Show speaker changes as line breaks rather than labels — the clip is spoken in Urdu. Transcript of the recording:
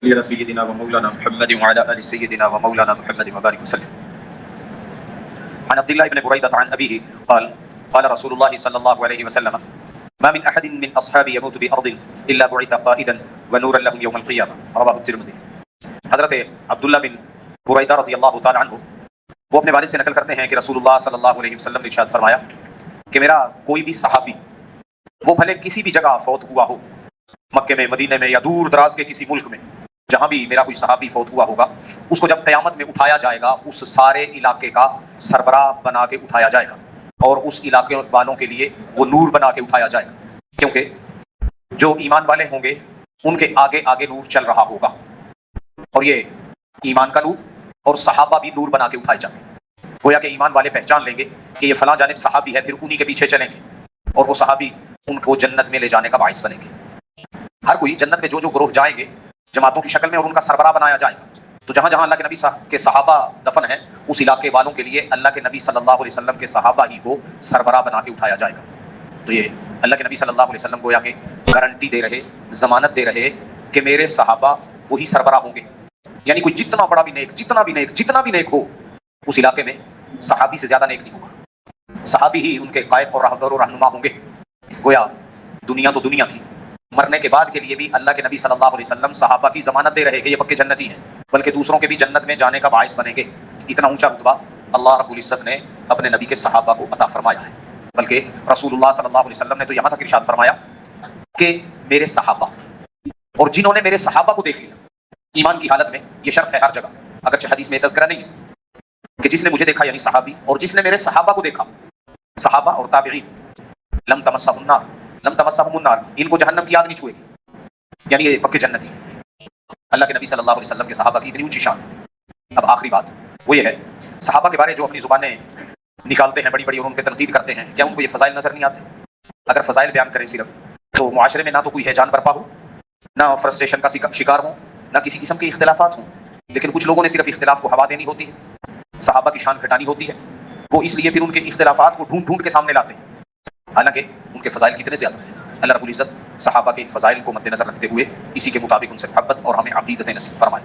على سيدنا ومولانا محمد وعلى آل سيدنا ومولانا محمد وبارك وسلم. عن عبد الله بن بريدة عن أبيه قال قال رسول الله صلى الله عليه وسلم ما من أحد من أصحابي يموت بأرض إلا بعث قائدا ونورا لهم يوم القيامة. رواه الترمذي. حضرت عبداللہ بن بریدہ رضی اللہ تعالی عنہ وہ اپنے والد سے نقل کرتے ہیں کہ رسول اللہ صلی اللہ علیہ وسلم نے ارشاد فرمایا کہ میرا کوئی بھی صحابی وہ بھلے کسی بھی جگہ فوت ہوا ہو، مکے میں، مدینے میں یا دور دراز کے کسی ملک میں، جہاں بھی میرا کوئی صحابی فوت ہوا ہوگا، اس کو جب قیامت میں اٹھایا جائے گا اس سارے علاقے کا سربراہ بنا کے اٹھایا جائے گا اور اس علاقے والوں کے لیے وہ نور بنا کے اٹھایا جائے گا، کیونکہ جو ایمان والے ہوں گے ان کے آگے آگے نور چل رہا ہوگا، اور یہ ایمان کا نور اور صحابہ بھی نور بنا کے اٹھائے جائیں گے۔ گویا کہ ایمان والے پہچان لیں گے کہ یہ فلاں جانب صحابی ہے، پھر انہی کے پیچھے چلیں گے اور وہ صحابی ان کو جنت میں لے جانے کا باعث بنیں گے۔ ہر کوئی جنت میں جو جو گروہ جائیں گے جماعتوں کی شکل میں، اور ان کا سربراہ بنایا جائے گا۔ تو جہاں جہاں اللہ کے نبی کے صحابہ دفن ہیں اس علاقے والوں کے لیے اللہ کے نبی صلی اللہ علیہ وسلم کے صحابہ ہی کو سربراہ بنا کے اٹھایا جائے گا۔ تو یہ اللہ کے نبی صلی اللہ علیہ وسلم گویا کہ گارنٹی دے رہے، ضمانت دے رہے کہ میرے صحابہ وہی سربراہ ہوں گے، یعنی کوئی جتنا بڑا بھی نیک، جتنا بھی نیک ہو اس علاقے میں صحابی سے زیادہ نیک نہیں ہوگا، صحابی ہی ان کے قائد اور رہبر و رہنما ہوں گے۔ گویا دنیا تو دنیا تھی، مرنے کے بعد کے لیے بھی اللہ کے نبی صلی اللہ علیہ وسلم صحابہ کی ضمانت دے رہے کہ یہ پکے جنتی ہیں، بلکہ دوسروں کے بھی جنت میں جانے کا باعث بنیں گے۔ اتنا اونچا رتبہ اللہ رب العزت نے اپنے نبی کے صحابہ کو عطا فرمایا ہے۔ بلکہ رسول اللہ صلی اللہ علیہ وسلم نے تو یہاں تک ارشاد فرمایا کہ میرے صحابہ، اور جنہوں نے میرے صحابہ کو دیکھ لیا، ایمان کی حالت میں یہ شرط ہے ہر جگہ، اگرچہ حدیث میں تذکرہ نہیں ہے کہ جس نے مجھے دیکھا یعنی صحابی، اور جس نے میرے صحابہ کو دیکھا، صحابہ اور تابعین، لم تمسہم النار، ان کو جہنم کی آگ نہیں چھوئے گی، یعنی یہ پکے جنتی ہیں۔ اللہ کے نبی صلی اللہ علیہ وسلم کے صحابہ کی اتنی اونچی شان۔ اب آخری بات وہ یہ ہے، صحابہ کے بارے جو اپنی زبانیں نکالتے ہیں بڑی بڑی اور ان پہ تنقید کرتے ہیں، کیا ان کو یہ فضائل نظر نہیں آتے؟ اگر فضائل بیان کریں صرف تو معاشرے میں نہ تو کوئی ہیجان برپا ہو، نہ فرسٹریشن کا شکار ہوں، نہ کسی قسم کے اختلافات ہوں، لیکن کچھ لوگوں نے صرف اختلاف کو ہوا دینی ہوتی ہے، صحابہ کی شان گھٹانی ہوتی ہے، وہ اس لیے پھر ان کے اختلافات کو ڈھونڈ ڈھونڈ کے سامنے لاتے ہیں، حالانکہ ان کے فضائل کتنے زیادہ ہیں۔ اللہ رب العزت صحابہ کے ان فضائل کو مد نظر رکھتے ہوئے اسی کے مطابق ان سے محبت اور ہمیں عقیدت نصیب فرمائے۔